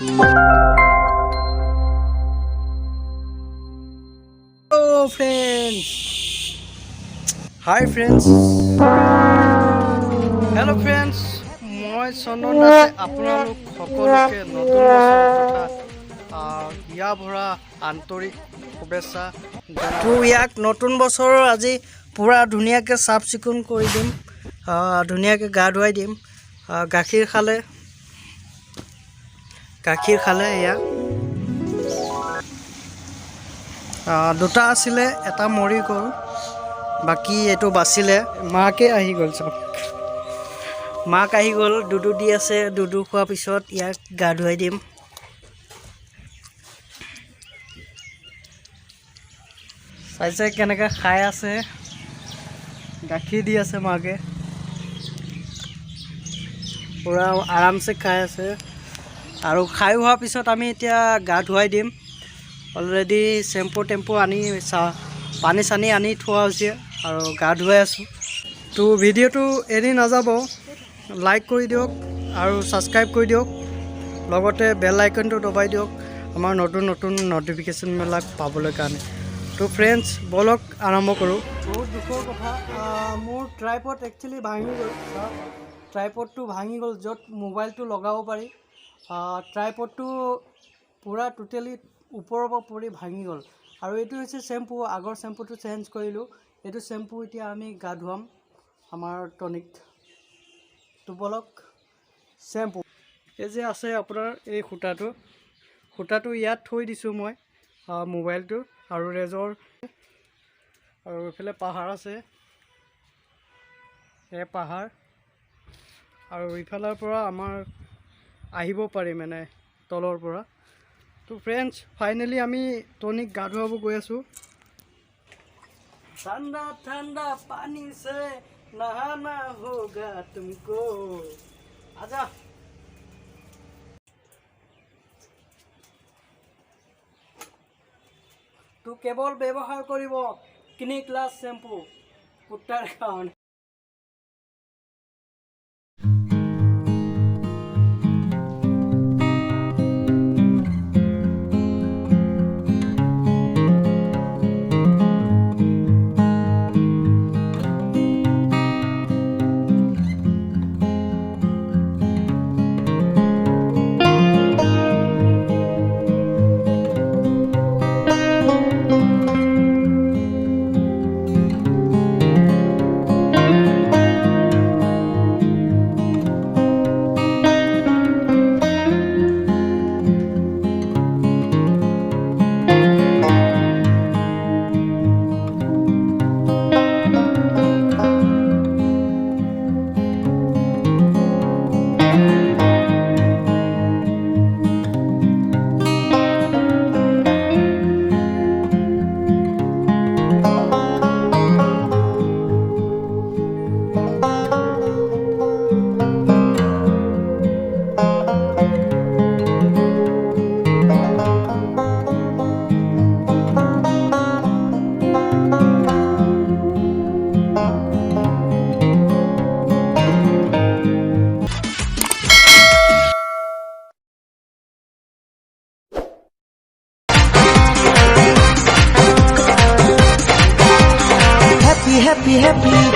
Hello friends. Hi friends. Hello friends. মই চন্দন দাসে আপোনালোক সকলোকে নতুন বছৰ তথা হিয়া ভৰা আন্তৰিক শুভেচ্ছা জনাইছো। ইয়াক নতুন বছৰৰ আজি পুৰা ধুনীয়াকৈ চাফ চিকুণ কৰি দিম, ধুনীয়াকৈ গা ধুৱাই দিম। গাখীৰ খালে এয়া দুটা আছিলে, এটা মৰি গ'ল, বাকী এইটো বাচিলে। মাকে আহি গ'ল, চব মাক আহি গ'ল। দুধু দি আছে, দুধু খোৱাৰ পিছত ইয়াক গা ধুৱাই দিম। চাইছে কেনেকৈ খাই আছে, গাখীৰ দি আছে মাকে, পূৰা আৰামছে খাই আছে। আৰু খাই হোৱাৰ পিছত আমি এতিয়া গা ধুৱাই দিম। অলৰেডি চেম্পু টেম্পু আনি পানী চানী আনি থোৱা হৈছে আৰু গা ধুৱাই আছোঁ। তো ভিডিঅ'টো এৰি নাযাব, লাইক কৰি দিয়ক আৰু ছাবস্ক্ৰাইব কৰি দিয়ক, লগতে বেল আইকনটো দবাই দিয়ক আমাৰ নতুন নতুন ন'টিফিকেশ্যনবিলাক পাবলৈ কাৰণে। তো ফ্ৰেণ্ডছ, বলক আৰম্ভ কৰোঁ। বহুত দুখৰ কথা, মোৰ ট্ৰাইপড একচুৱেলি ভাঙি গ'ল। ট্ৰাইপডটো ভাঙি গ'ল, য'ত মোবাইলটো লগাব পাৰি। ট্ৰাইপডটো পূৰা টোটেলি ওপৰৰ পৰা পৰি ভাঙি গ'ল। আৰু এইটো হৈছে চেম্পু, আগৰ চেম্পুটো চেঞ্জ কৰিলোঁ। এইটো চেম্পু এতিয়া আমি গা ধুৱাম আমাৰ টনিক। তো বলক চেম্পু। এই যে আছে আপোনাৰ এই সূতাটো ইয়াত থৈ দিছোঁ মই, মোবাইলটো আৰু ৰেজৰ। আৰু এইফালে পাহাৰ আছে, এই পাহাৰ। আৰু ইফালৰ পৰা আমাৰ আহিব পাৰি মানে তলৰ পৰা। তো ফ্ৰেণ্ডছ, ফাইনেলি আমি টনিক গা ধুৱাব গৈ আছোঁ। ঠাণ্ডা ঠাণ্ডা পানী से नहाना होगा तुमको, आजा। তো কেৱল ব্যৱহাৰ কৰিব ক্লিনিক প্লাছ চেম্পু কুত্তাৰ কাৰণে। happy, happy.